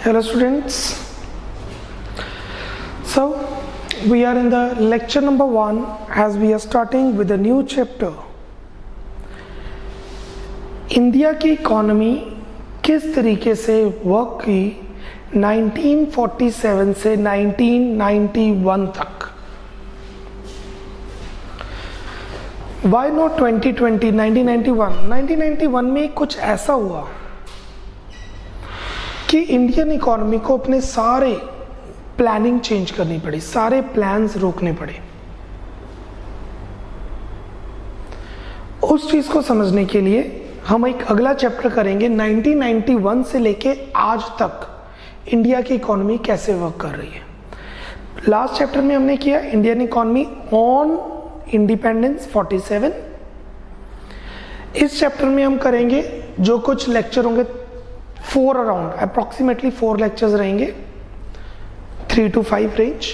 Hello students. So we are in the lecture number 1 as we are starting with a new chapter. India की economy किस तरीके से work की 1947 से 1991 तक. Why not 2020? 1991 में कुछ ऐसा हुआ कि इंडियन इकोनॉमी को अपने सारे प्लानिंग चेंज करनी पड़ी, सारे प्लान्स रोकने पड़े. उस चीज को समझने के लिए हम एक अगला चैप्टर करेंगे 1991 से लेके आज तक इंडिया की इकोनॉमी कैसे वर्क कर रही है. लास्ट चैप्टर में हमने किया इंडियन इकोनॉमी ऑन इंडिपेंडेंस 47. इस चैप्टर में हम करेंगे जो कुछ लेक्चर होंगे 4 अराउंड अप्रोक्सीमेटली 4 लेक्चर्स रहेंगे 3 to 5 रेंज.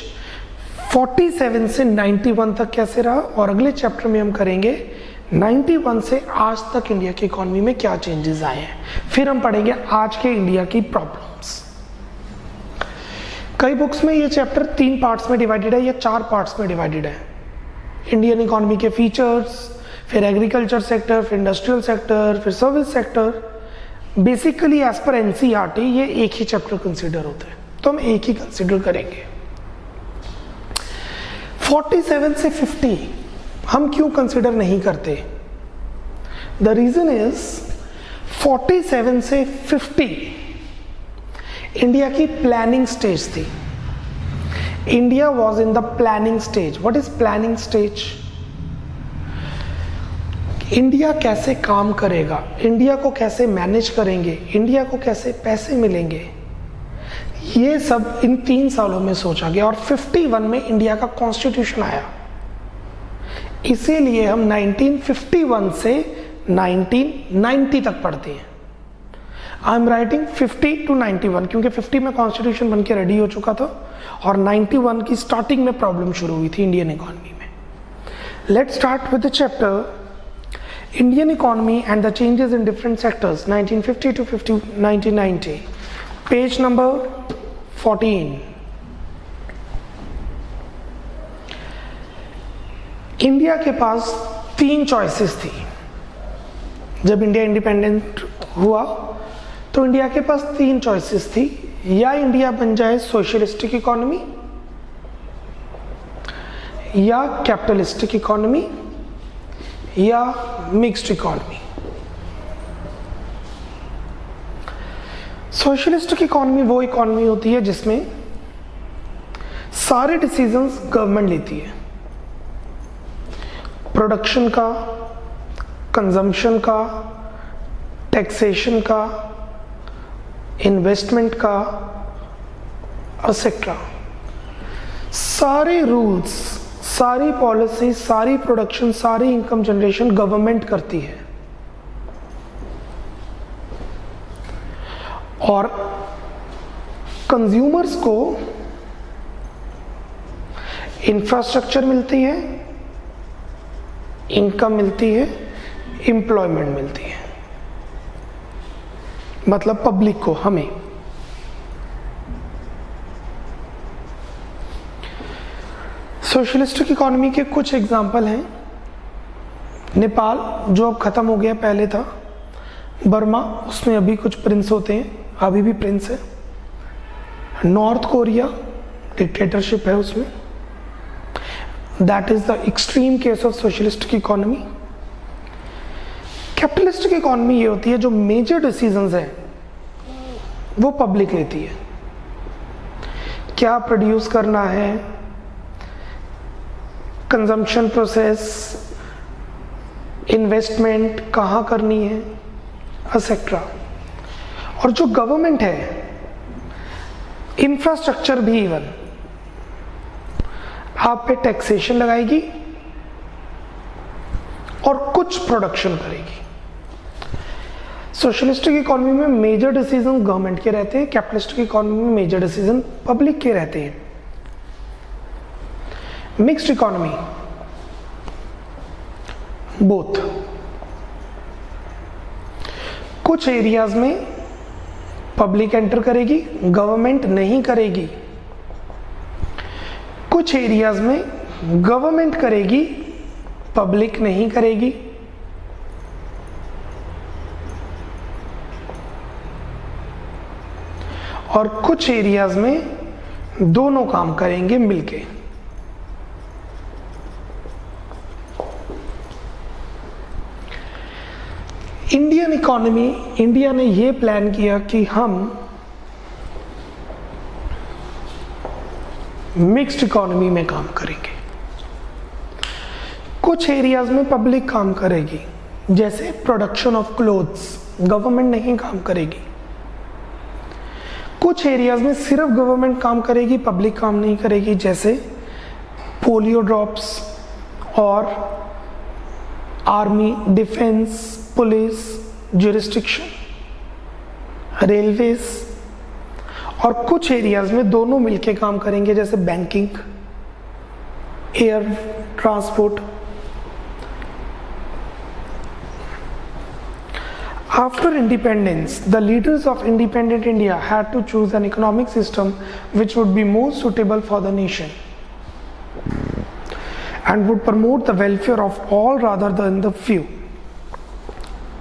47 से 91 तक कैसे रहा और अगले चैप्टर में हम करेंगे 91 से आज तक इंडिया की इकोनॉमी में क्या चेंजेस आए हैं. फिर हम पढ़ेंगे आज के इंडिया की प्रॉब्लम्स. कई बुक्स में ये चैप्टर 3 पार्ट्स में डिवाइडेड है या 4 पार्ट्स में डिवाइडेड है. इंडियन इकोनॉमी के फीचर्स, फिर एग्रीकल्चर सेक्टर, फिर इंडस्ट्रियल सेक्टर, फिर service sector. Basically as per NCERT ये एक ही चैप्टर कंसिडर होता है, तो हम एक ही कंसिडर करेंगे. 47 से 50 हम क्यों कंसिडर नहीं करते? द रीजन इज 47 से 50 इंडिया की प्लानिंग स्टेज थी. India was in the planning stage. What is planning stage? India कैसे काम करेगा, इंडिया को कैसे मैनेज करेंगे, इंडिया को कैसे पैसे मिलेंगे, ये सब इन 3 सालों में सोचा गया. और 51 में इंडिया का कॉन्स्टिट्यूशन आया. इसीलिए हम 1951 से 1990 तक पढ़ते हैं. आई एम राइटिंग 50 to 91 क्योंकि 50 में कॉन्स्टिट्यूशन बन के रेडी हो चुका था और 91 की स्टार्टिंग में प्रॉब्लम शुरू हुई थी इंडियन इकोनॉमी में. Let's start with the chapter Indian economy and the changes in different sectors 1950 to 1990. Page number 14. India के पास 3 चॉइसेस थी. जब इंडिया इंडिपेंडेंट हुआ तो इंडिया के पास 3 चॉइसेस थी. या इंडिया बन जाए सोशलिस्टिक इकोनॉमी, या कैपिटलिस्टिक इकोनॉमी, या मिक्स्ड इकोनॉमी. सोशलिस्टिक इकोनॉमी वो इकोनॉमी होती है जिसमें सारे डिसीजंस गवर्नमेंट लेती है. प्रोडक्शन का, कंजम्पशन का, टैक्सेशन का, इन्वेस्टमेंट का, एक्सेट्रा. सारे रूल्स, सारी पॉलिसी, सारी प्रोडक्शन, सारी इनकम जनरेशन गवर्नमेंट करती है. और कंज्यूमर्स को इंफ्रास्ट्रक्चर मिलती है, इनकम मिलती है, एम्प्लॉयमेंट मिलती है. मतलब पब्लिक को, हमें. सोशलिस्टिक इकोनॉमी के कुछ एग्जाम्पल हैं. नेपाल जो अब खत्म हो गया, पहले था. बर्मा, उसमें अभी कुछ प्रिंस होते हैं, अभी भी प्रिंस है. नॉर्थ कोरिया डिक्टेटरशिप है उसमें. That is the extreme case of socialistic economy. Capitalistic economy ये होती है जो मेजर डिसीजंस हैं वो पब्लिक लेती है. क्या प्रोड्यूस करना है, कंजम्पशन प्रोसेस, इन्वेस्टमेंट कहाँ करनी है, एक्सेट्रा. और जो गवर्नमेंट है, इंफ्रास्ट्रक्चर भी इवन आप पे टैक्सेशन लगाएगी और कुछ प्रोडक्शन करेगी. सोशलिस्टिक इकोनॉमी में मेजर डिसीजन गवर्नमेंट के रहते हैं, कैपिटलिस्टिक इकोनॉमी में मेजर डिसीजन पब्लिक के रहते हैं. Mixed economy, both. कुछ एरियाज में पब्लिक एंटर करेगी, गवर्नमेंट नहीं करेगी। कुछ एरियाज में गवर्नमेंट करेगी, पब्लिक नहीं करेगी। और कुछ एरियाज में दोनों काम करेंगे मिलके। इंडियन इकोनॉमी, इंडिया ने ये प्लान किया कि हम मिक्स्ड इकोनॉमी में काम करेंगे। कुछ एरियाज में पब्लिक काम करेगी, जैसे प्रोडक्शन ऑफ क्लोथ्स, गवर्नमेंट नहीं काम करेगी। कुछ एरियाज में सिर्फ गवर्नमेंट काम करेगी, पब्लिक काम नहीं करेगी, जैसे पोलियो ड्रॉप्स और army, defence, police, jurisdiction, railways. और कुछ एरियाज में दोनों मिलके काम करेंगे, जैसे banking, air transport. After independence, the leaders of independent India had to choose an economic system which would be most suitable for the nation and would promote the welfare of all rather than the few.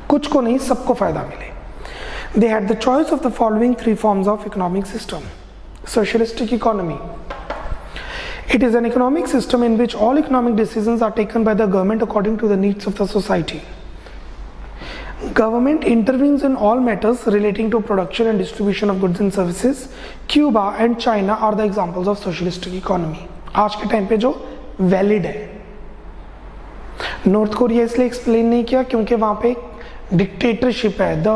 कुछ को नहीं, सबको फायदा मिले। They had the choice of the following three forms of economic system. Socialistic economy. It is an economic system in which all economic decisions are taken by the government according to the needs of the society. Government intervenes in all matters relating to production and distribution of goods and services. Cuba and China are the examples of socialistic economy. आज के time पे जो valid है। North Korea इसलिए explain नहीं किया क्योंकि वहां पे डिक्टेटरशिप है, the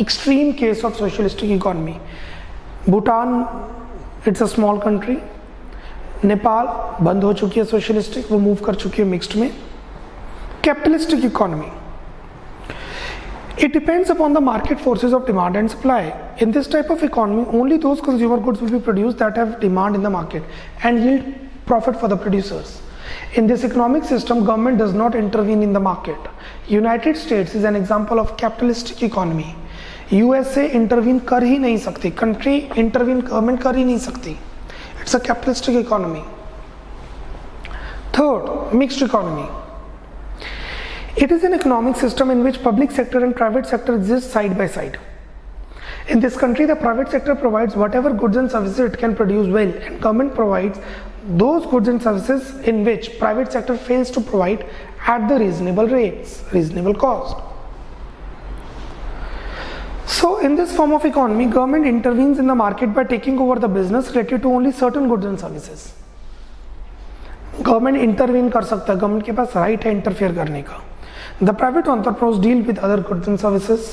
extreme case of socialistic economy. Bhutan, it's a small country. Nepal बंद हो चुकी है सोशलिस्टिक, वो मूव कर चुकी है मिक्स्ड में। Capitalistic economy, it depends upon the market forces of demand and supply. In this type of economy, only those consumer goods will be produced that have demand in the market and yield profit for the producers. In this economic system, government does not intervene in the market. United States is an example of capitalistic economy. USA intervene कर ही नहीं सकती, country intervene government कर ही नहीं सकती. It's a capitalistic economy. Third, mixed economy. It is an economic system in which public sector and private sector exist side by side. In this country, the private sector provides whatever goods and services it can produce well, and government provides those goods and services in which private sector fails to provide at the reasonable rates, reasonable cost. So, in this form of economy, government intervenes in the market by taking over the business related to only certain goods and services. Government intervene कर सकता है, government के पास right है interfere करने का। The private entrepreneurs deal with other goods and services.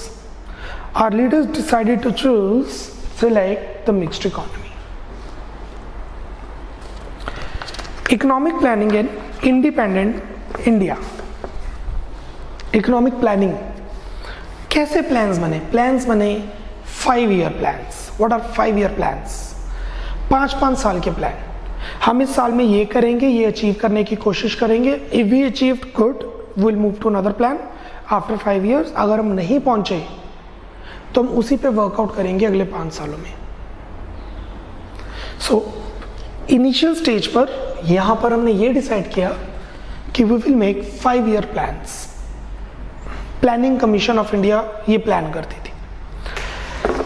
Our leaders decided to select the mixed economy. Economic planning in independent India. Economic planning. कैसे plans बने? Plans बने 5-year plans. What are 5-year plans? 5 साल के plan. हम इस साल में ये करेंगे, ये अचीव करने की कोशिश करेंगे। If we achieved good, we'll move to another plan after 5 years. अगर हम नहीं पहुंचे तो हम उसी पे वर्कआउट करेंगे अगले 5 सालों में। सो इनिशियल स्टेज पर यहां पर हमने ये डिसाइड किया कि we will make 5-year plans. Planning commission of India ये प्लान करती थी।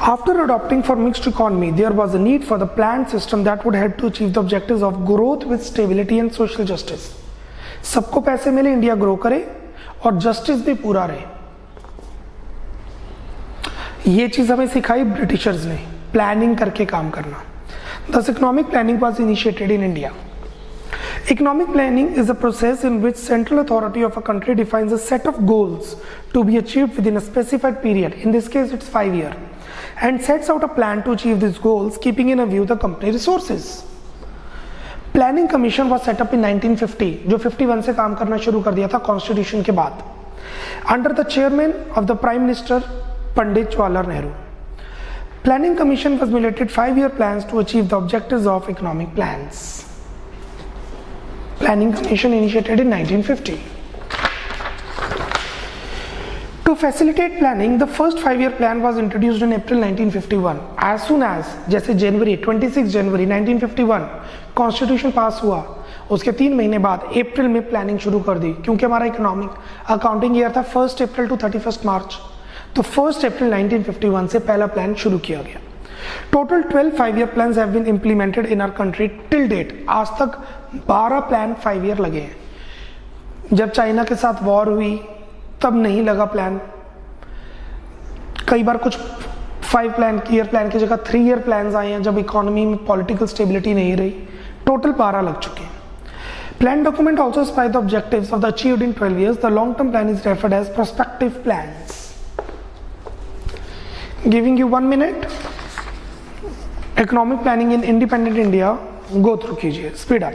After adopting for mixed economy, there was a need for the planned system that would help to achieve the objectives of growth with stability and social justice. सबको पैसे मिले, India grow करे और justice भी पूरा रहे। ये चीज हमें सिखाई ब्रिटिशर्स ने, प्लानिंग करके काम करना। Thus, economic planning was initiated in India. Economic planning is a process in which central authority of a country defines a set of goals to be achieved within a specified period. In this case, it's 5 years, and sets out a plan to achieve these goals, keeping in view the company resources. Planning commission was set up in 1950, जो 51 से काम करना शुरू कर दिया था constitution के बाद, under the chairman of the prime minister Pandit Jawaharlal Nehru. Planning commission formulated 5-year plans to achieve the objectives of economic plans. Planning Commission initiated in 1950. To facilitate planning, the first 5-year plan was introduced in April 1951. As soon as जैसे जनवरी 26 जनवरी 1951 constitution पास हुआ, उसके 3 महीने बाद अप्रैल में planning शुरू कर दी, क्योंकि हमारा इकोनॉमिक अकाउंटिंग ईयर था 1 अप्रैल टू 31 मार्च, तो 1 अप्रैल 1951 से पहला प्लान शुरू किया गया। Total 12 5-year plans have been implemented in our country till date. आज तक 12 प्लान 5 ईयर लगे हैं। जब चाइना के साथ वॉर हुई तब नहीं लगा प्लान, कई बार कुछ 5 ईयर प्लान की जगह 3 ईयर प्लान्स आए हैं जब इकोनॉमी में पॉलिटिकल स्टेबिलिटी नहीं रही। टोटल 12 लग चुके हैं। Plan document also specify the objectives of the achieved in 12 years. The long term plan is referred as prospective plans. Giving you 1 minute, economic planning in independent India go through कीजिए, speed up.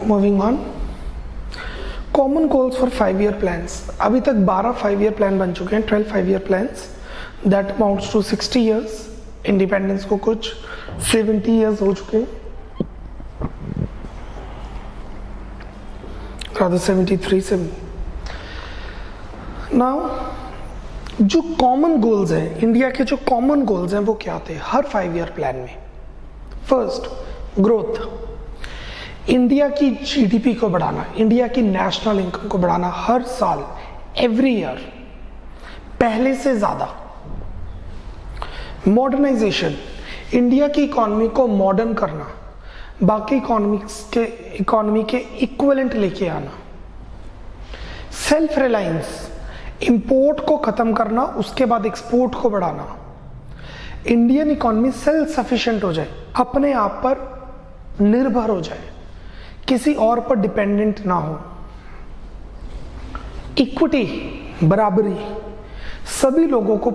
Moving on, common goals for 5-year plans। अभी तक 12 5-year plan बन चुके हैं, 12 5-year plans that amounts to 60 years। Independence को कुछ 70 years हो चुके हैं, rather 73 नाउ जो कॉमन गोल्स हैं, इंडिया के जो कॉमन गोल्स हैं वो क्या थे हर 5-year प्लान में? First, growth. इंडिया की जीडीपी को बढ़ाना, इंडिया की नेशनल इनकम को बढ़ाना हर साल, एवरी ईयर, पहले से ज्यादा। मॉडर्नाइजेशन, इंडिया की इकोनॉमी को मॉडर्न करना, बाकी इकोनॉमी के इक्विवेलेंट लेके आना। सेल्फ रिलायंस, इंपोर्ट को खत्म करना, उसके बाद एक्सपोर्ट को बढ़ाना। इंडियन इकोनॉमी सेल्फ सफिशिएंट हो जाए, अपने आप पर निर्भर हो जाए, किसी और पर डिपेंडेंट ना हो। इक्विटी, बराबरी, सभी लोगों को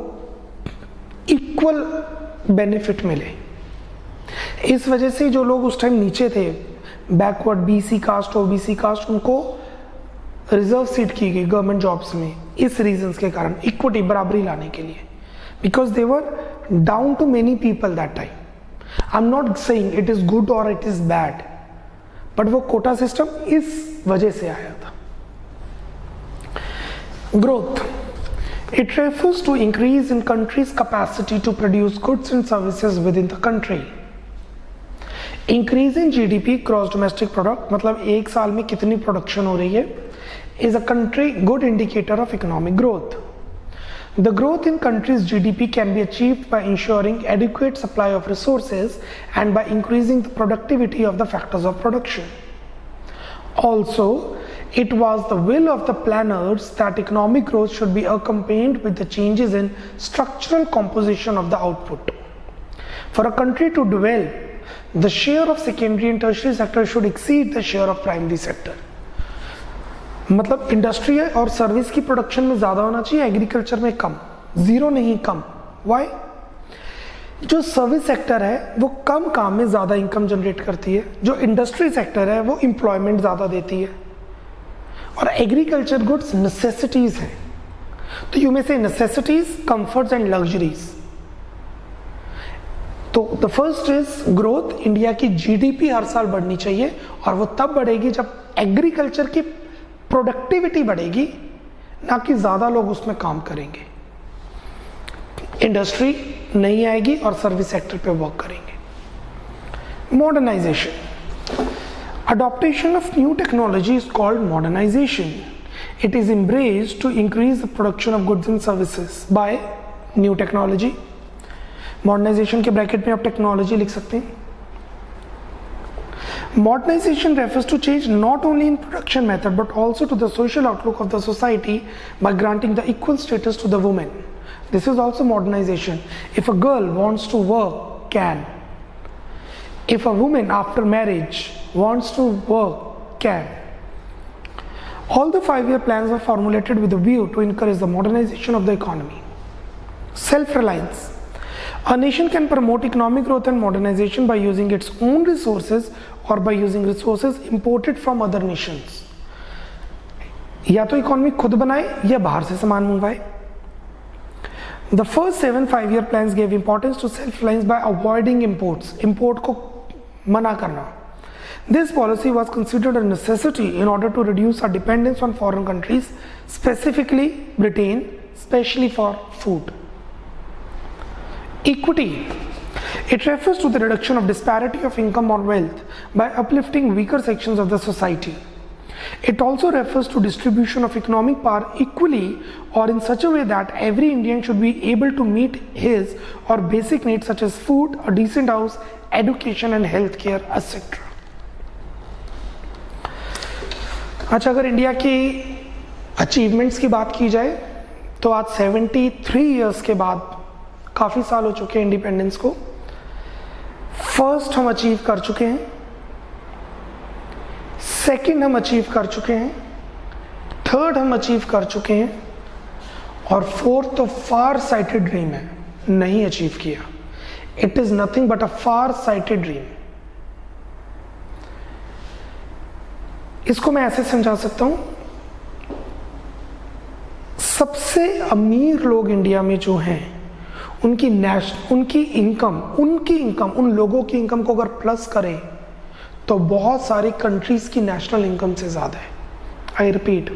इक्वल बेनिफिट मिले। इस वजह से जो लोग उस टाइम नीचे थे, backward, BC caste, OBC caste, उनको रिजर्व सीट की गई गवर्नमेंट जॉब्स में, इस रीजंस के कारण, इक्विटी, बराबरी लाने के लिए, because they were down to many people that time. I am not saying it is good और इट इज बैड, बट वो कोटा सिस्टम इस वजह से आया था। Growth, it refers to increase in countries capacity to produce goods and services within the country. Increase in GDP, gross domestic product, मतलब एक साल में कितनी प्रोडक्शन हो रही है, is a country good indicator of economic growth. The growth in country's GDP can be achieved by ensuring adequate supply of resources and by increasing the productivity of the factors of production. Also, it was the will of the planners that economic growth should be accompanied with the changes in structural composition of the output. For a country to develop, the share of secondary and tertiary sector should exceed the share of primary sector. मतलब industry और service की production में ज्यादा होना चाहिए, agriculture में कम, zero नहीं, कम। Why? जो सर्विस सेक्टर है वो कम काम में ज्यादा इनकम जनरेट करती है, जो इंडस्ट्री सेक्टर है वो एम्प्लॉयमेंट ज्यादा देती है, और एग्रीकल्चर गुड्स नेसेसिटीज हैं। तो यू में से नेसेसिटीज, कंफर्ट्स एंड लग्जरीज। तो the first is growth, India की जीडीपी हर साल बढ़नी चाहिए, और वो तब बढ़ेगी जब एग्रीकल्चर की प्रोडक्टिविटी बढ़ेगी, ना कि ज्यादा लोग उसमें काम करेंगे, इंडस्ट्री नहीं आएगी और सर्विस सेक्टर पे वर्क करेंगे। Modernization, Adoption of new technology is called modernization. It is embraced to increase the production of goods and services by new technology. Modernization के ब्रैकेट में आप टेक्नोलॉजी लिख सकते हैं. Modernization refers to change not only in production method but also to the social outlook of the society by granting the equal status to the woman. This is also modernization. If a girl wants to work, can. If a woman after marriage wants to work, can. All the 5-year plans were formulated with a view to encourage the modernization of the economy. Self-reliance. A nation can promote economic growth and modernization by using its own resources or by using resources imported from other nations. या तो economy खुद बनाए या बाहर से सामान मंगवाए. The first 7 5-year plans gave importance to self-reliance by avoiding imports. Import को मना करना. This policy was considered a necessity in order to reduce our dependence on foreign countries, specifically Britain, especially for food. Equity. It refers to the reduction of disparity of income or wealth by uplifting weaker sections of the society. It also refers to distribution of economic power equally or in such a way that every Indian should be able to meet his or basic needs such as food, a decent house, education and health care, etc. अच्छा, अगर India की achievements की बात की जाए तो आज 73 years के बाद, काफ़ी साल हो चुके हैं इंडिपेंडेंस को, फर्स्ट हम अचीव कर चुके हैं, सेकंड हम अचीव कर चुके हैं, थर्ड हम अचीव कर चुके हैं और फोर्थ तो फार साइटेड ड्रीम है, नहीं अचीव किया. It is nothing but a far sighted dream. इसको मैं ऐसे समझा सकता हूं, सबसे अमीर लोग इंडिया में जो हैं उनकी इनकम उन लोगों की इनकम को अगर प्लस करें तो बहुत सारी कंट्रीज की नेशनल इनकम से ज्यादा है. आई रिपीट,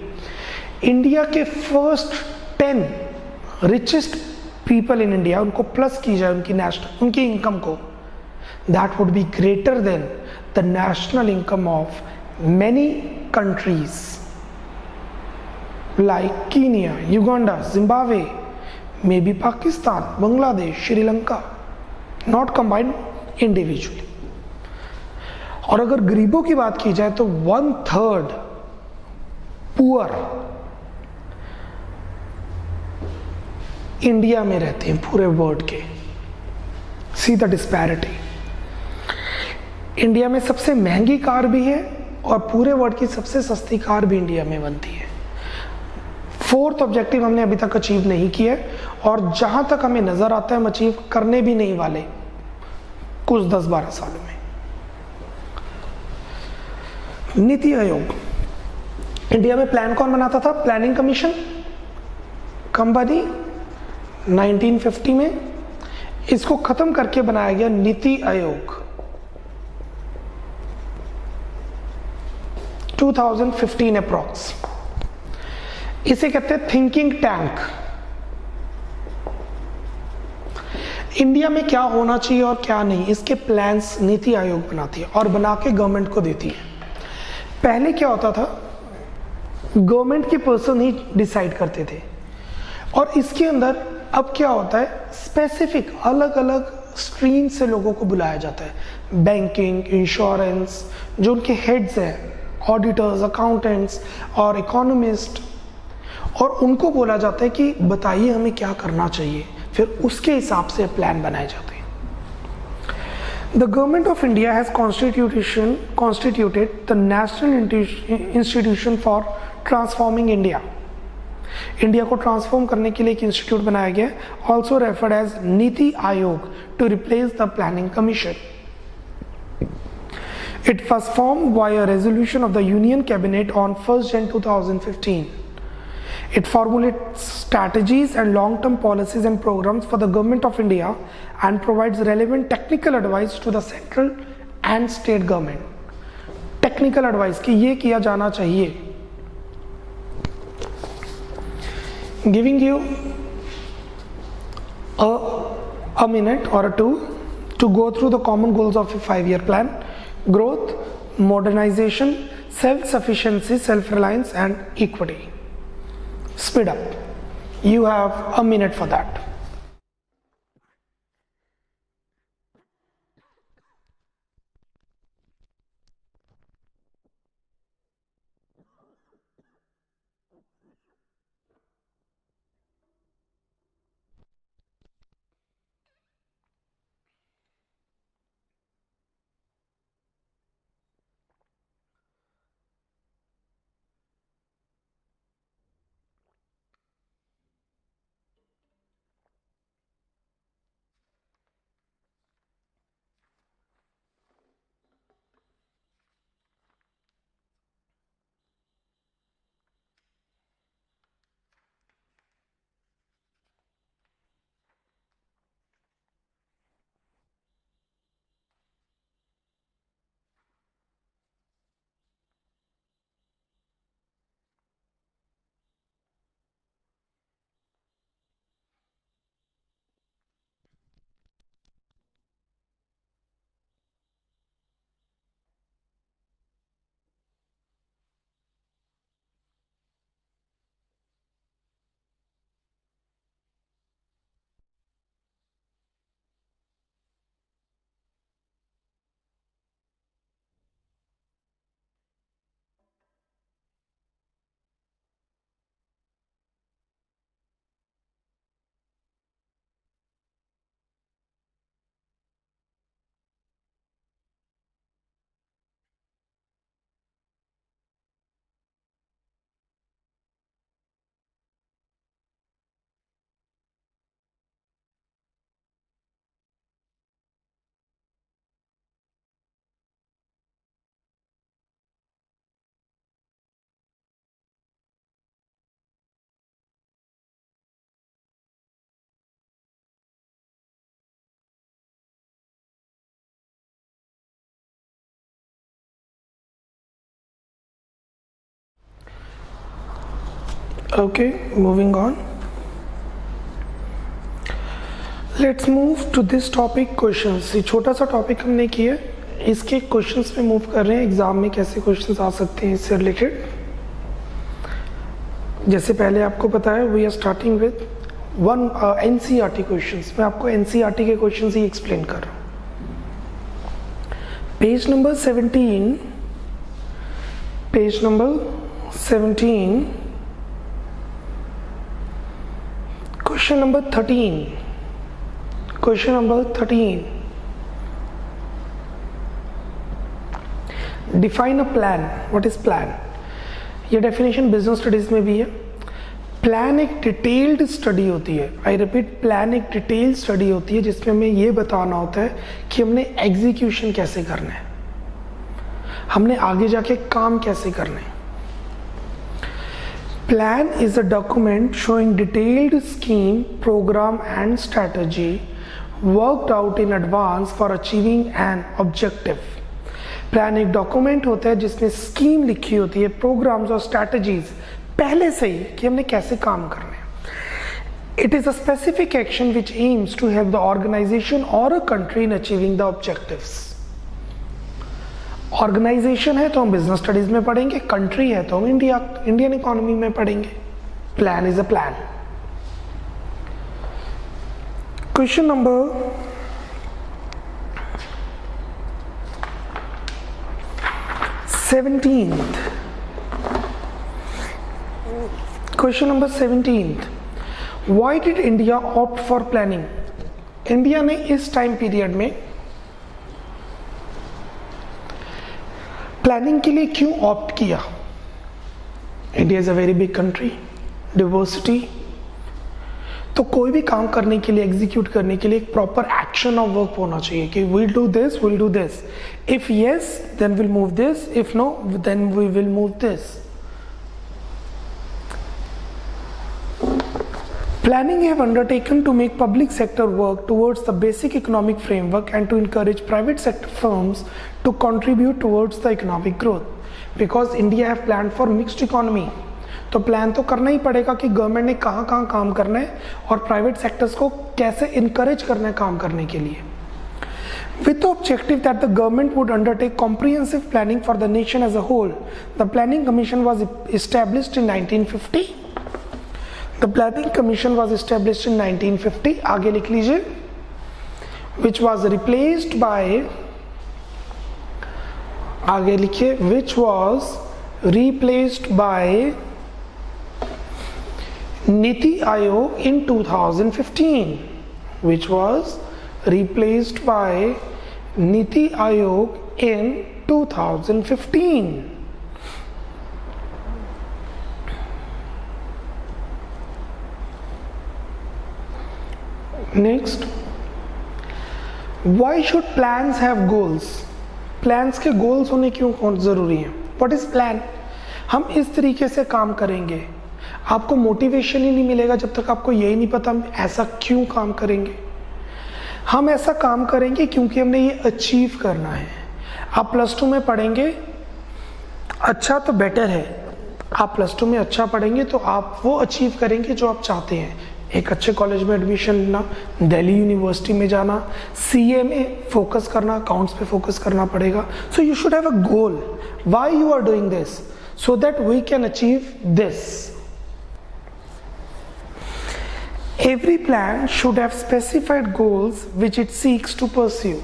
इंडिया के first 10 richest people in India, उनको प्लस की जाए उनकी इनकम को, that would be greater than the national income of many countries like Kenya, Uganda, Zimbabwe, maybe Pakistan, Bangladesh, Sri Lanka, not combined, individually. और अगर गरीबों की बात की जाए तो 1/3 पुअर इंडिया में रहते हैं पूरे वर्ल्ड के. See the disparity. इंडिया में सबसे महंगी कार भी है और पूरे वर्ल्ड की सबसे सस्ती कार भी इंडिया में बनती है. फोर्थ ऑब्जेक्टिव हमने अभी तक अचीव नहीं किया और जहां तक हमें नजर आता है हम अचीव करने भी नहीं वाले कुछ 10-12 सालों में. नीति आयोग. इंडिया में प्लान कौन बनाता था? प्लानिंग कमीशन, कंपनी 1950 में. इसको खत्म करके बनाया गया नीति आयोग 2015 अप्रॉक्स. इसे कहते हैं थिंकिंग टैंक. इंडिया में क्या होना चाहिए और क्या नहीं, इसके प्लान्स नीति आयोग बनाती है और बना के गवर्नमेंट को देती है. पहले क्या होता था, गवर्नमेंट के पर्सन ही डिसाइड करते थे और इसके अंदर अब क्या होता है, स्पेसिफिक अलग अलग स्ट्रीम से लोगों को बुलाया जाता है. बैंकिंग, इंश्योरेंस, जो उनके हेड्स हैं, ऑडिटर्स, अकाउंटेंट्स और इकोनॉमिस्ट, और उनको बोला जाता है कि बताइए हमें क्या करना चाहिए, फिर उसके हिसाब से प्लान बनाए जाते हैं. The government of India has constituted the national institution for transforming India. India को ट्रांसफॉर्म करने के लिए एक इंस्टीट्यूट बनाया गया, also referred as NITI Aayog, to replace the planning commission. It was formed by a resolution of the Union Cabinet on 1st Jan 2015. It formulates strategies and long-term policies and programs for the Government of India and provides relevant technical advice to the central and state government. Technical advice कि ये किया जाना चाहिए. Giving you a minute or two to go through the common goals of a 5-year plan. Growth, modernization, self-sufficiency, self-reliance, and equity. Speed up. You have a minute for that. Okay, moving on. Let's move to this topic questions. ये छोटा सा topic हमने किया, इसके questions पे move कर रहे हैं. एग्जाम में कैसे क्वेश्चंस आ सकते हैं इससे रिलेटेड. जैसे पहले आपको पता है, we are starting with one NCERT questions. मैं आपको एनसीईआरटी के क्वेश्चंस ही एक्सप्लेन कर रहा हूँ. Page number 17, page number 17, question number 13. Question number 13. Define a plan. What is plan? ये डेफिनेशन बिजनेस स्टडीज में भी है. प्लान एक डिटेल्ड स्टडी होती है. आई रिपीट, प्लान एक डिटेल्ड स्टडी होती है जिसमें हमें ये बताना होता है कि हमने एग्जीक्यूशन कैसे करना है, हमने आगे जाके काम कैसे करना है. Plan is a document showing detailed scheme, program and strategy worked out in advance for achieving an objective. Plan एक डॉक्यूमेंट होता है जिसमें स्कीम लिखी होती है, प्रोग्राम्स और स्ट्रैटेजीज पहले से ही कि हमने कैसे काम करना है. It is a specific action which aims to help the organization or a country in achieving the objectives. Organization है तो हम बिजनेस स्टडीज में पढ़ेंगे, कंट्री है तो हम इंडियन इकोनॉमी में पढ़ेंगे. Plan is a plan. Question number 17. Question number 17. Why did India opt for planning? India ने इस टाइम पीरियड में प्लानिंग के लिए क्यों ऑप्ट किया? India is a very big country, diversity. तो कोई भी काम करने के लिए, एग्जीक्यूट करने के लिए एक प्रॉपर एक्शन ऑफ वर्क होना चाहिए कि will do this, will do this. If yes then will move this, if no then we will move this. Planning have undertaken to make public sector work towards the basic economic framework and to encourage private sector firms to contribute towards the economic growth. Because India have planned for mixed economy, तो plan तो करना ही पड़ेगा कि government ने कहाँ कहाँ काम करना है और प्राइवेट सेक्टर्स को कैसे इनकरेज करना है काम करने के लिए. With the objective that the government would undertake comprehensive planning for the nation as a whole, the Planning Commission was established in 1950. The Planning Commission was established in 1950. आगे लिख लीजिए. Which was replaced by, आगे लिखिए, which was replaced by Niti Aayog in 2015. Which was replaced by Niti Aayog in 2015. Next, why should plans have goals? Plans के goals होने क्यों जरूरी हैं? What is plan? हम इस तरीके से काम करेंगे, आपको मोटिवेशन ही नहीं मिलेगा जब तक आपको यही नहीं पता हम ऐसा क्यों काम करेंगे. हम ऐसा काम करेंगे क्योंकि हमने ये अचीव करना है. आप प्लस 2 में पढ़ेंगे अच्छा तो बेटर है, आप प्लस 2 में अच्छा पढ़ेंगे तो आप वो अचीव करेंगे जो आप चाहते हैं. एक अच्छे कॉलेज में एडमिशन लेना, दिल्ली यूनिवर्सिटी में जाना, सीए में फोकस करना, अकाउंट्स पे फोकस करना पड़ेगा. So you should have a goal, why you are doing this, so that we can achieve this. Every plan should have specified goals which it seeks to pursue.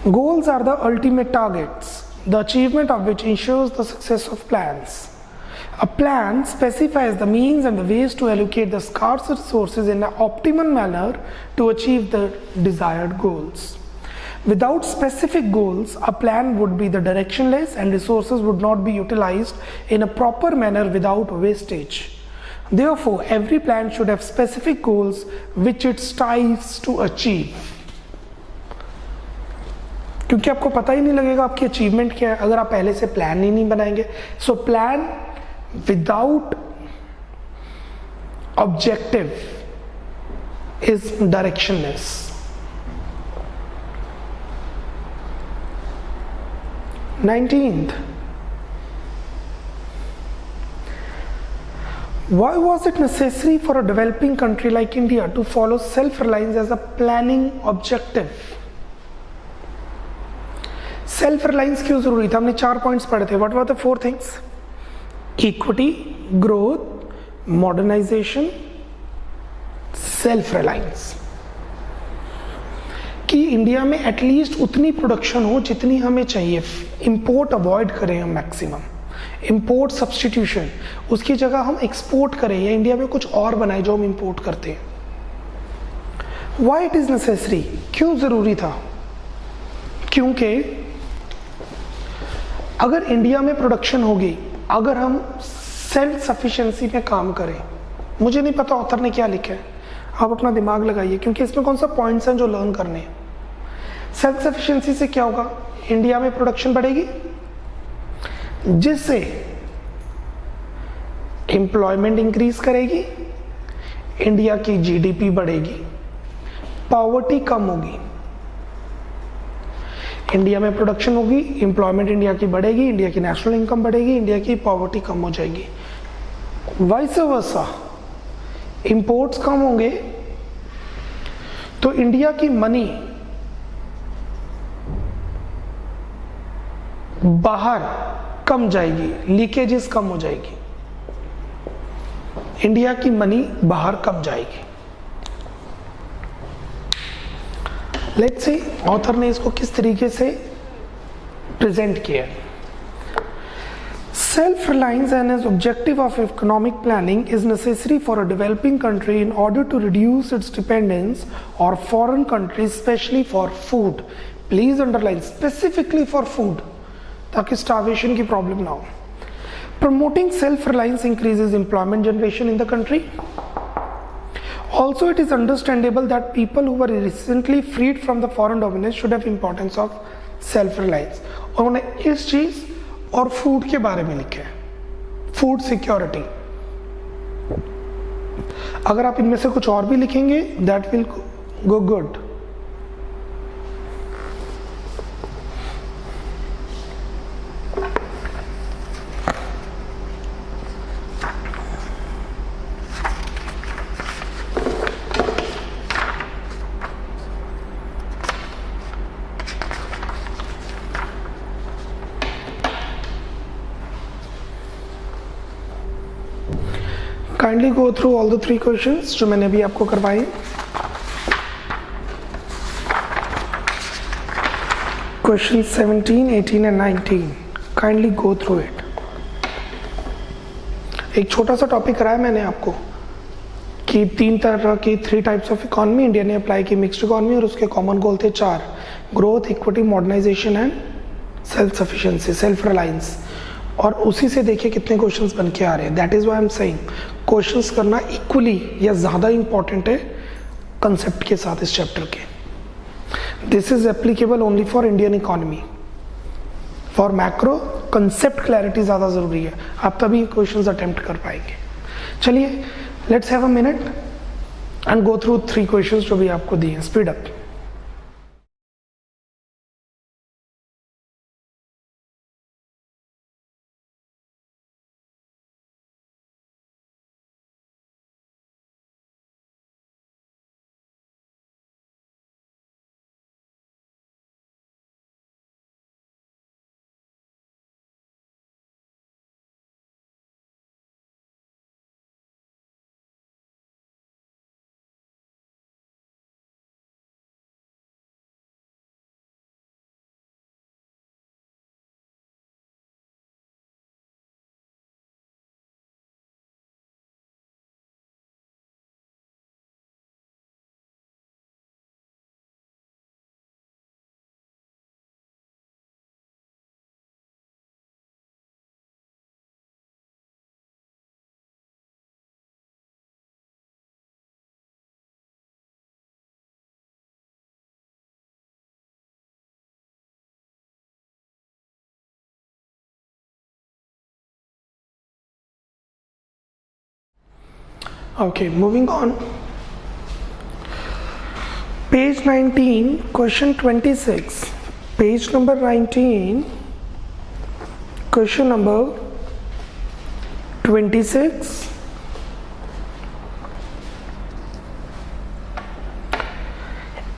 Goals are the ultimate targets, the achievement of which ensures the success of plans. A plan specifies the means and the ways to allocate the scarce resources in an optimal manner to achieve the desired goals. Without specific goals, a plan would be the directionless and resources would not be utilized in a proper manner without wastage. Therefore, every plan should have specific goals which it strives to achieve. क्योंकि आपको पता ही नहीं लगेगा आपकी achievement क्या है अगर आप पहले से प्लान ही नहीं बनाएंगे. So plan without objective is directionless. Nineteenth, why was it necessary for a developing country like India to follow self-reliance as a planning objective? Self-reliance क्यों जरूरी था? हमने 4 पॉइंट्स पढ़े थे. What were the 4 things? Equity, growth, modernization, self-reliance. कि India में at least उतनी production हो जितनी हमें चाहिए. इंपोर्ट अवॉइड करें हम मैक्सिमम, इंपोर्ट सब्सटीट्यूशन, उसकी जगह हम एक्सपोर्ट करें या इंडिया में कुछ और बनाए जो हम इंपोर्ट करते हैं. वाई इट इज नेसेसरी, क्यों जरूरी था? क्योंकि अगर इंडिया में प्रोडक्शन होगी, अगर हम सेल्फ सफिशिएंसी में काम करें, मुझे नहीं पता ऑथर ने क्या लिखा है, आप अपना दिमाग लगाइए क्योंकि इसमें कौन सा पॉइंट्स हैं जो लर्न करने हैं. सेल्फ सफिशिएंसी से क्या होगा? इंडिया में प्रोडक्शन बढ़ेगी जिससे एम्प्लॉयमेंट इंक्रीज करेगी, इंडिया की जीडीपी बढ़ेगी, पॉवर्टी कम होगी. इंडिया में प्रोडक्शन होगी, एम्प्लॉयमेंट इंडिया की बढ़ेगी, इंडिया की नेशनल इनकम बढ़ेगी, इंडिया की पॉवर्टी कम हो जाएगी. वाइस वर्सा, इंपोर्ट्स कम होंगे तो इंडिया की मनी बाहर कम जाएगी, लीकेजेस कम हो जाएगी, इंडिया की मनी बाहर कम जाएगी. लेट्स सी ऑथर ने इसको किस तरीके से प्रेजेंट किया. Self-reliance and as objective of economic planning is necessary for a developing country in order to reduce its dependence on foreign countries, especially for food. Please underline specifically for food, ताकि starvation की problem ना हो. Promoting self-reliance increases employment generation in the country. Also, it is understandable that people who were recently freed from the foreign dominance should have importance of self-reliance. और उन्होंने इस चीज और food के बारे में लिखे हैं, फूड सिक्योरिटी. अगर आप इनमें से कुछ और भी लिखेंगे that will go good. Kindly go through all the 3 questions जो मैंने अभी आपको करवाए. Question 17, 18 and 19. Kindly go through it. एक छोटा सा टॉपिक कराया मैंने आपको कि 3 तरह की 3 टाइप्स ऑफ इकोनॉमी इंडिया ने अप्लाई की. मिक्स्ड इकोनॉमी और उसके कॉमन गोल थे 4: growth, equity, modernization and self sufficiency, self reliance. और उसी से देखिए कितने क्वेश्चंस बन के आ रहे हैं. That is why I am saying questions करना इक्वली या ज़्यादा इंपॉर्टेंट है कंसेप्ट के साथ इस चैप्टर के. This is applicable only for Indian economy. For macro concept clarity ज़्यादा ज़रूरी है, आप तभी क्वेश्चंस अटेम्प्ट कर पाएंगे. चलिए let's have a minute and go through 3 questions जो भी आपको दिए हैं. Speed up. Okay, moving on. Page 19, question 26. Page number 19, question number 26.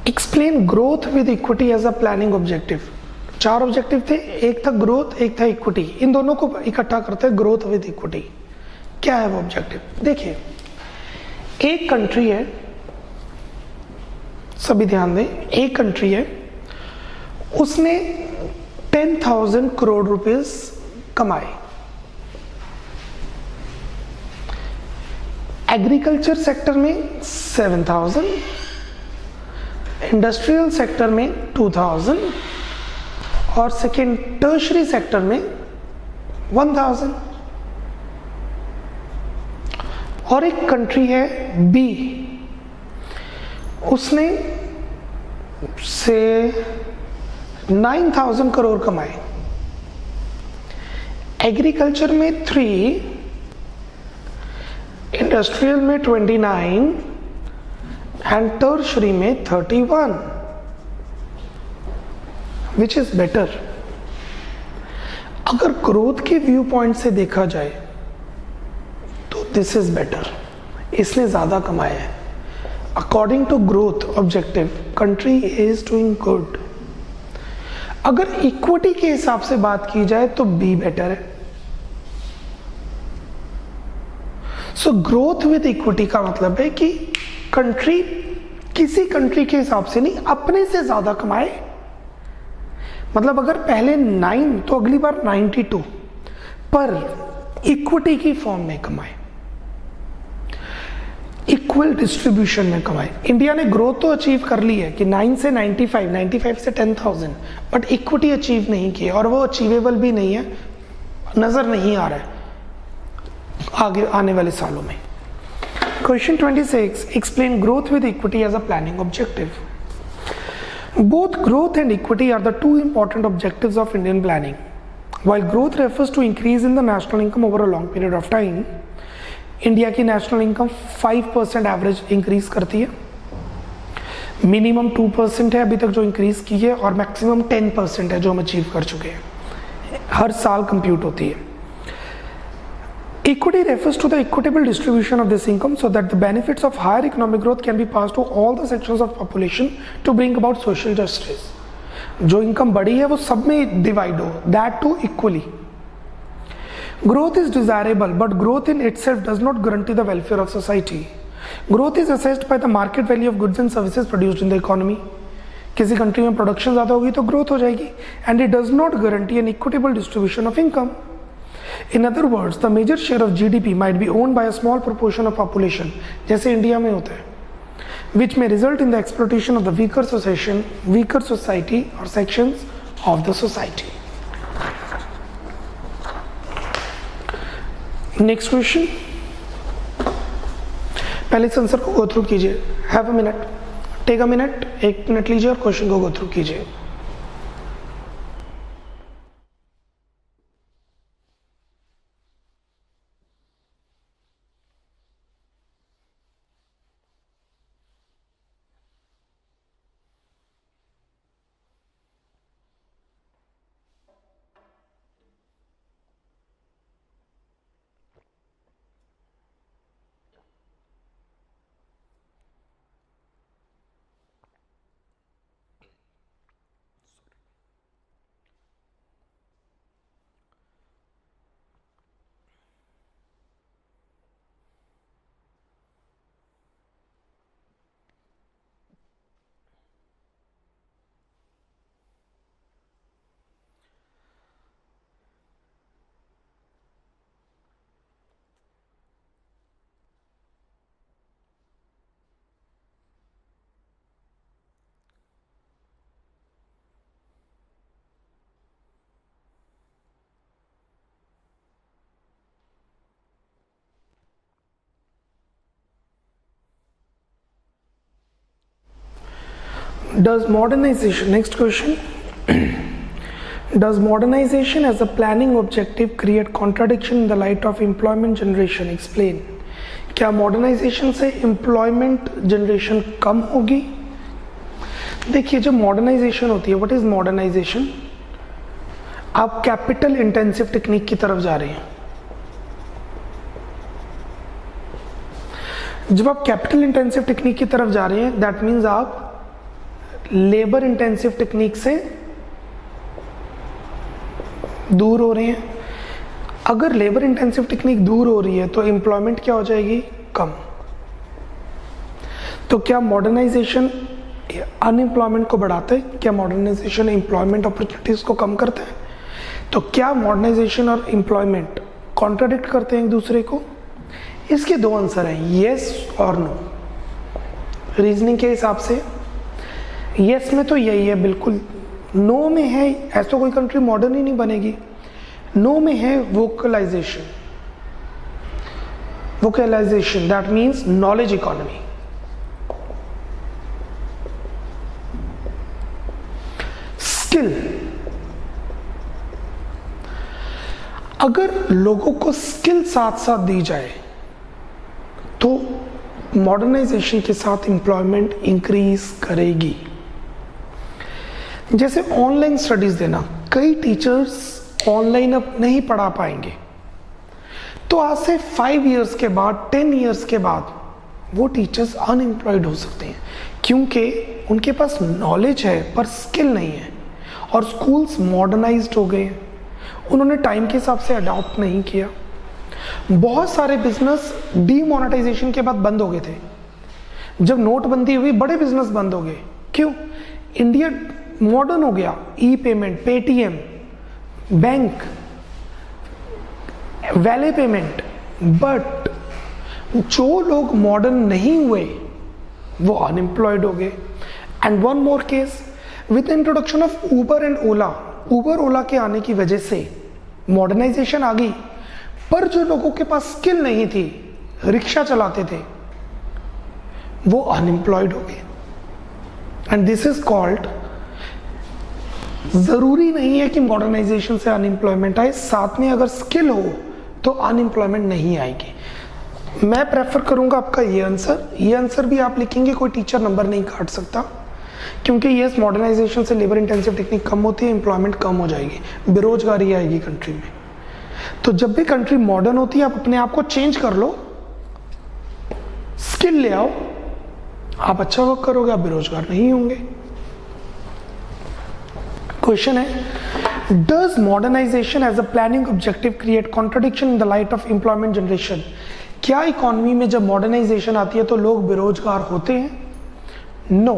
Explain growth with equity as a planning objective. 4 objective थे, एक था ग्रोथ, एक था इक्विटी. इन दोनों को इकट्ठा करते हैं ग्रोथ विद इक्विटी. क्या है वो ऑब्जेक्टिव? देखिए, एक कंट्री है, सभी ध्यान दें, एक कंट्री है, उसने 10,000 करोड़ रुपीस कमाए. एग्रीकल्चर सेक्टर में 7,000, इंडस्ट्रियल सेक्टर में 2,000 और सेकेंड टर्शरी सेक्टर में 1,000. और एक कंट्री है बी, उसने से 9,000 करोड़ कमाए. एग्रीकल्चर में 3, इंडस्ट्रियल में 29 एंड टर्शरी में 31. Which is better? अगर ग्रोथ के व्यू पॉइंट से देखा जाए तो दिस इज बेटर. इसने ज्यादा कमाया है. According to growth objective country is doing good. अगर इक्विटी के हिसाब से बात की जाए तो बी बेटर है. सो ग्रोथ विद इक्विटी का मतलब है कि कंट्री किसी कंट्री के हिसाब से नहीं, अपने से ज्यादा कमाए. मतलब अगर पहले 9 तो अगली बार 92, पर इक्विटी की फॉर्म में कमाए, इक्वल डिस्ट्रीब्यूशन में कमाए. इंडिया ने ग्रोथ तो अचीव कर ली है कि 9 से 95, 95 से 10,000, बट इक्विटी अचीव नहीं की और वो अचीवेबल भी नहीं है, नजर नहीं आ रहा है आगे आने वाले सालों में. Question 26, explain growth with equity as a planning objective. Both growth and equity are the 2 important objectives of Indian planning. While growth refers to increase in the national income over a long period of time, India की national income 5% average increase करती है. Minimum 2% है अभी तक जो increase की है, और मैक्सिमम 10% है जो हम अचीव कर चुके हैं. हर साल कंप्यूट होती है. Equity refers to the equitable distribution of this income so that the benefits of higher economic growth can be passed to all the sections of population to bring about social justice. जो income बढ़ी है वो सब में divide हो, that too equally. Growth is desirable, but growth in itself does not guarantee the welfare of society. Growth is assessed by the market value of goods and services produced in the economy. किसी country में production ज़्यादा होगी तो growth हो जाएगी, and it does not guarantee an equitable distribution of income. In other words, the major share of GDP might be owned by a small proportion of population, जैसे India में होता है, which may result in the exploitation of the weaker society or sections of the society. Next question. पहले इस answer को go through कीजिए. Have a minute, take a minute, 1 minute लीजिए और क्वेश्चन को गो थ्रू कीजिए. Does modernization, next question, does modernization as a planning objective create contradiction in the light of employment generation? Explain. क्या modernization से employment generation कम होगी? देखिए, जब modernization होती है, what is modernization? आप capital intensive technique की तरफ जा रहे हैं. जब आप capital intensive technique की तरफ जा रहे हैं, that means आप लेबर इंटेंसिव टेक्निक से दूर हो रहे हैं. अगर लेबर इंटेंसिव टेक्निक दूर हो रही है तो एम्प्लॉयमेंट क्या हो जाएगी? कम. तो क्या मॉडर्नाइजेशन अनएम्प्लॉयमेंट को बढ़ाता है? क्या मॉडर्नाइजेशन एम्प्लॉयमेंट अपॉर्चुनिटीज को कम करता है? तो क्या मॉडर्नाइजेशन और एम्प्लॉयमेंट कॉन्ट्राडिक्ट करते हैं एक दूसरे को? इसके दो आंसर हैं, येस और नो. रीजनिंग के हिसाब से यस में तो यही है बिल्कुल. नो में है ऐसा कोई कंट्री मॉडर्न ही नहीं बनेगी. नो में है vocalisation. Vocalisation that means knowledge economy. Skill, अगर लोगों को स्किल साथ साथ दी जाए तो मॉडर्नाइजेशन के साथ एम्प्लॉयमेंट इंक्रीज करेगी. जैसे ऑनलाइन स्टडीज देना, कई टीचर्स ऑनलाइन अब नहीं पढ़ा पाएंगे, तो आज से 5 इयर्स के बाद, 10 इयर्स के बाद वो टीचर्स अनएम्प्लॉयड हो सकते हैं, क्योंकि उनके पास नॉलेज है पर स्किल नहीं है. और स्कूल्स मॉडर्नाइज्ड हो गए, उन्होंने टाइम के हिसाब से अडॉप्ट नहीं किया. बहुत सारे बिजनेस डीमोनेटाइजेशन के बाद बंद हो गए थे. जब नोटबंदी हुई बड़े बिजनेस बंद हो गए. क्यों? इंडिया मॉडर्न हो गया. E payment, Paytm, bank, wallet payment. But जो लोग मॉडर्न नहीं हुए वो अनएम्प्लॉयड हो गए. And one more case, with introduction of Uber and Ola, Uber Ola के आने की वजह से मॉडर्नाइजेशन आ गई, पर जो लोगों के पास स्किल नहीं थी, रिक्शा चलाते थे, वो अनएम्प्लॉयड हो गए. एंड दिस इज कॉल्ड, जरूरी नहीं है कि मॉडर्नाइजेशन से अनएम्प्लॉयमेंट आए, साथ में अगर स्किल हो तो अनएम्प्लॉयमेंट नहीं आएगी. मैं प्रेफर करूंगा आपका ये आंसर भी आप लिखेंगे, कोई टीचर नंबर नहीं काट सकता, क्योंकि ये मॉडर्नाइजेशन से लेबर इंटेंसिव टेक्निक कम होती है, एम्प्लॉयमेंट कम हो जाएगी, बेरोजगारी आएगी कंट्री में. तो जब भी कंट्री मॉडर्न होती है, आप अपने आप को चेंज कर लो, स्किल ले आओ, आप अच्छा वर्क करोगे, आप बेरोजगार नहीं होंगे. क्वेश्चन है, Does modernization as a planning objective create contradiction in the light of employment generation? क्या इकोनॉमी में जब मॉडर्नाइजेशन आती है तो लोग बेरोजगार होते हैं? No.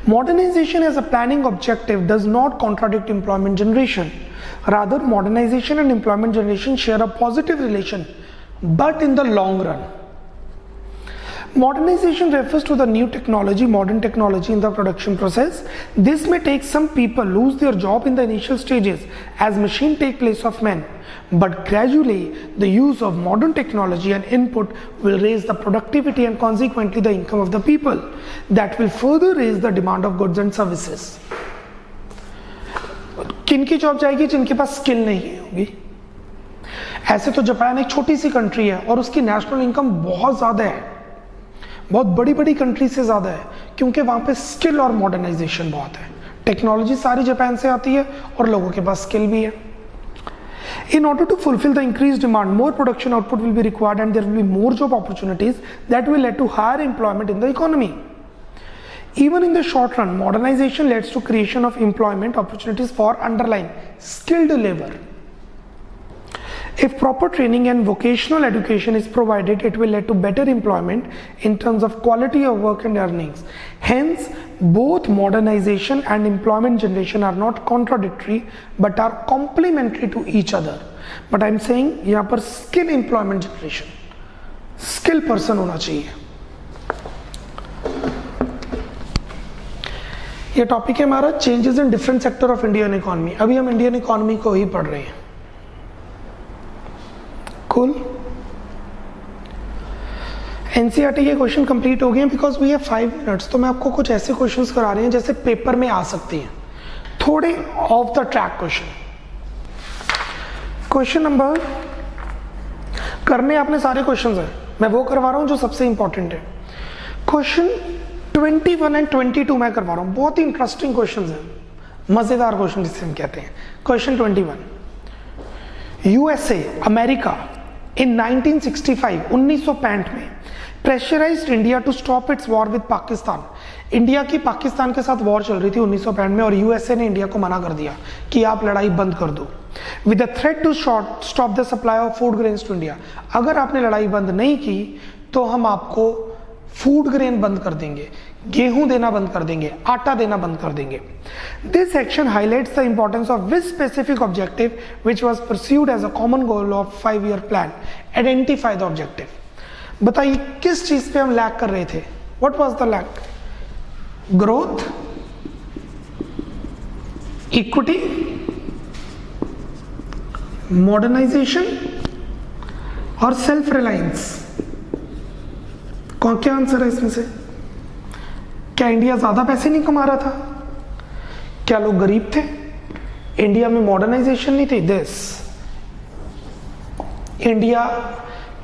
Modernization as a planning objective does not contradict employment generation. Rather, modernization and employment generation share a positive relation, but in the long run. Modernization refers to the new technology, modern technology in the production process. This may take some people lose their job in the initial stages as machines take place of men. But gradually, the use of modern technology and input will raise the productivity and consequently the income of the people. That will further raise the demand of goods and services. किनकी job जाएगी जिनके पास skill नहीं होगी? ऐसे तो Japan एक छोटी सी country है और उसकी नेशनल इनकम बहुत ज़्यादा है, बहुत बड़ी बड़ी कंट्री से ज़्यादा है, क्योंकि वहाँ पे स्किल और मॉडर्नाइजेशन बहुत है। टेक्नोलॉजी सारी जापान से आती है और लोगों के पास स्किल भी है। In order to fulfill the increased demand, more production output will be required and there will be more job opportunities that will lead to higher employment in the economy. Even in the short run, modernization leads to creation of employment opportunities for underlying skilled labor. If proper training and vocational education is provided, it will lead to better employment in terms of quality of work and earnings. Hence, both modernization and employment generation are not contradictory but are complementary to each other. But I am saying यहाँ पर skill employment generation, skill person होना चाहिए। ये topic है हमारा changes in different sector of Indian economy. अभी हम Indian economy को ही पढ़ रहे हैं। Cool. एनसीईआरटी के क्वेश्चन कंप्लीट हो गए हैं बिकॉज वी हैव 5 मिनट्स। तो मैं आपको कुछ ऐसे क्वेश्चंस करा रहे हैं जैसे पेपर में आ सकती हैं, थोड़े of the track question. Question number करने आपने सारे क्वेश्चंस हैं, मैं वो करवा रहा हूं जो सबसे इंपॉर्टेंट है। क्वेश्चन 21 एंड 22 मैं करवा रहा हूं, बहुत ही इंटरेस्टिंग क्वेश्चंस हैं, मजेदार क्वेश्चन जिसे हम कहते हैं। क्वेश्चन 21, यूएसए अमेरिका इन 1965 में pressurized India to stop its war with Pakistan. India की पाकिस्तान के साथ वॉर चल रही थी 1965 में और यूएसए ने इंडिया को मना कर दिया कि आप लड़ाई बंद कर दो, with the threat to stop the supply of food grains to India. अगर आपने लड़ाई बंद नहीं की तो हम आपको फूड ग्रेन बंद कर देंगे, गेहूं देना बंद कर देंगे, आटा देना बंद कर देंगे। This action highlights the importance of which specific objective which was pursued as a common goal of 5-year plan. Identify the objective. बताइए किस चीज पे हम लैग कर रहे थे? What was the lag? Growth, equity, modernization और सेल्फ रिलायंस। क्या आंसर है इसमें से? क्या इंडिया ज्यादा पैसे नहीं कमा रहा था? क्या लोग गरीब थे? इंडिया में मॉडर्नाइजेशन नहीं थी? दिस इंडिया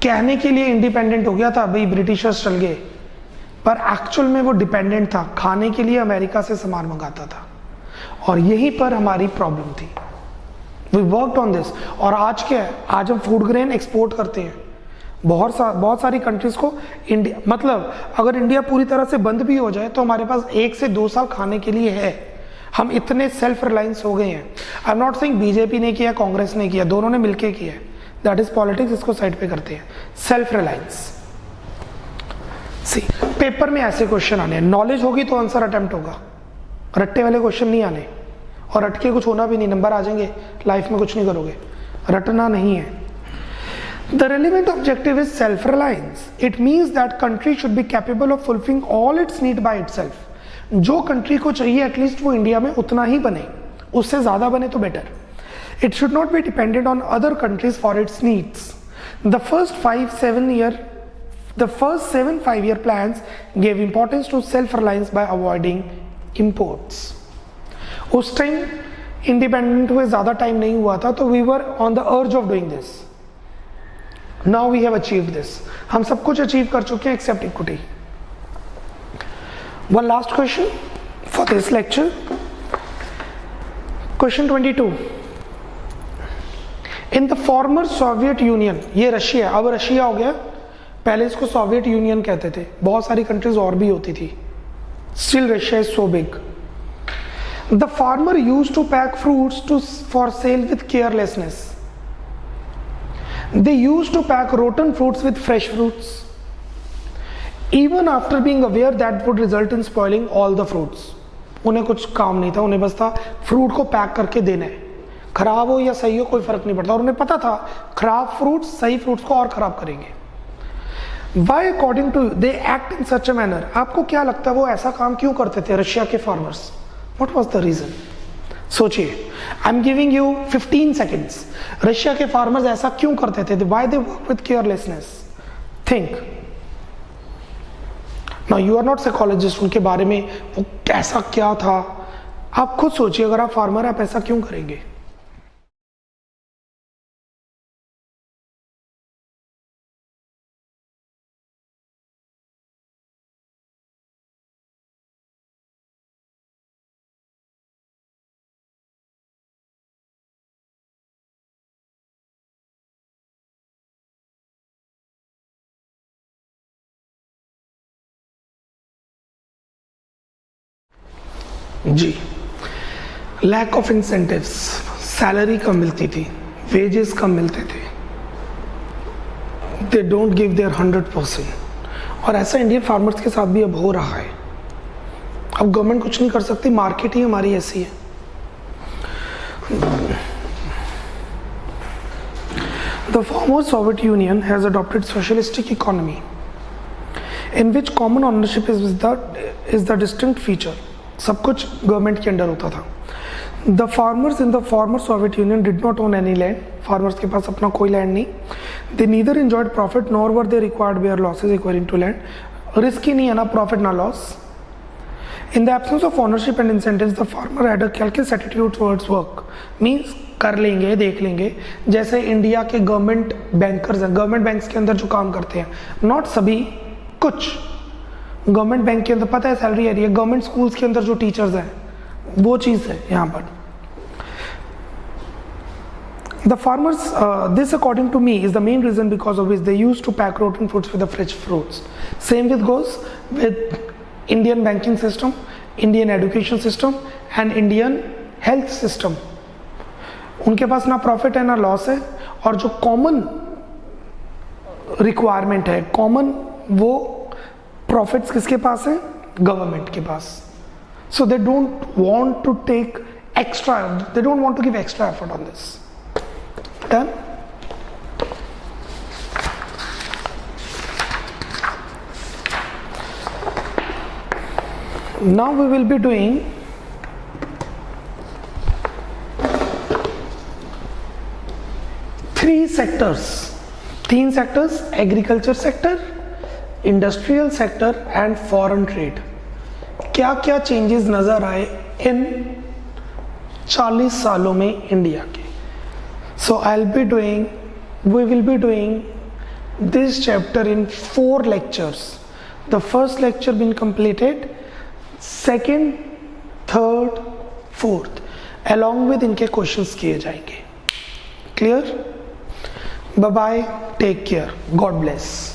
कहने के लिए इंडिपेंडेंट हो गया था, भाई ब्रिटिशर्स चल गए, पर एक्चुअल में वो डिपेंडेंट था, खाने के लिए अमेरिका से सामान मंगाता था और यहीं पर हमारी प्रॉब्लम थी। We worked on this. और आज क्या है? आज हम फूड ग्रेन एक्सपोर्ट करते हैं बहुत सारी कंट्रीज को। इंडिया मतलब अगर इंडिया पूरी तरह से बंद भी हो जाए तो हमारे पास 1 से 2 साल खाने के लिए है। हम इतने सेल्फ रिलायंस हो गए हैं। आई एम नॉट सेइंग बीजेपी ने किया, कांग्रेस ने किया, दोनों ने मिलकर किया, दैट इज पॉलिटिक्स, इसको साइड पे करते हैं। Self reliance. सी पेपर में ऐसे क्वेश्चन आने, नॉलेज होगी तो आंसर अटेम्प्ट होगा, रट्टे वाले क्वेश्चन नहीं आने, और रट के कुछ होना भी नहीं, नंबर आ जाएंगे, लाइफ में कुछ नहीं करोगे, रटना नहीं है। The relevant objective is self-reliance. It means that country should be capable of fulfilling all its need by itself. जो कंट्री को चाहिए एटलीस्ट वो इंडिया में उतना ही बने, उससे ज्यादा बने तो better. It should not be dependent on other countries for its needs. The first 7 5-year plans gave importance to self-reliance by avoiding imports. उस टाइम इंडिपेंडेंट हुए ज्यादा टाइम नहीं हुआ था, तो we were on the urge of doing this. Now we have achieved this. हम सब कुछ अचीव कर चुके हैं except equity. One last question for this lecture. Question 22. In the former Soviet Union, ये रशिया, अब रशिया हो गया, पहले इसको सोवियत यूनियन कहते थे, बहुत सारी कंट्रीज और भी होती थी। Still Russia is so big. The farmer used to pack fruits for sale with carelessness. They used to pack rotten fruits with fresh fruits, even after being aware that would result in spoiling all the fruits. उन्हें कुछ काम नहीं था, उन्हें बस था fruit को pack करके देना है, खराब हो या सही हो कोई फर्क नहीं पड़ता, और उन्हें पता था खराब फ्रूट्स सही फ्रूट्स को और खराब करेंगे. Why according to they act in such a manner? आपको क्या लगता है वो ऐसा काम क्यों करते थे रशिया के farmers? What was the reason? सोचिए, I am giving you 15 seconds. Russia के फार्मर्स ऐसा क्यों करते थे? Why they work with carelessness? Think. Now you are not psychologist, उनके बारे में वो कैसा क्या था, आप खुद सोचिए. अगर आप फार्मर आप ऐसा क्यों करेंगे? जी, लैक ऑफ इंसेंटिव्स, सैलरी कम मिलती थी, वेजेस कम मिलते थे, दे डोंट गिव देयर 100%. और ऐसा इंडियन फार्मर्स के साथ भी अब हो रहा है. अब गवर्नमेंट कुछ नहीं कर सकती, मार्केट ही हमारी ऐसी है. The former Soviet Union has adopted socialistic economy in which common ownership is the distinct feature. सब कुछ गवर्नमेंट के अंडर होता था. The farmers in the former Soviet Union did not own any land. Farmers के पास अपना कोई land नहीं. They neither enjoyed profit nor were they required bear losses equalling to land. Risk ही नहीं है, ना प्रॉफिट ना loss. In the absence of ownership and incentives the farmer had a calculus attitude towards work. Means कर लेंगे, देख लेंगे. जैसे इंडिया के गवर्नमेंट बैंकर्स हैं, गवर्नमेंट बैंक्स के अंदर जो काम करते हैं, नॉट सभी, कुछ गवर्नमेंट बैंक के अंदर पता है सैलरी आ रही है. गवर्नमेंट स्कूल्स के अंदर जो टीचर्स हैं वो चीज़ है यहाँ पर. The farmers, this according to me is the main reason because of which they use to pack rotten fruits with the fresh fruits. Same with goes with Indian banking system, Indian education system and Indian health system. उनके पास ना profit है ना loss है, और जो common requirement है, common वो प्रॉफिट्स किसके पास है? गवर्नमेंट के पास. So they don't want to take extra, they don't want to give extra effort on this. Done. Now we will be doing three sectors. तीन sectors, agriculture sector, industrial sector and foreign trade. क्या क्या changes नजर आए इन 40 सालों में India के? So I we will be doing this chapter in 4 lectures. The first lecture been completed, second, third, fourth, along with इनके questions किए जाएंगे. Clear? Bye bye, take care, God bless.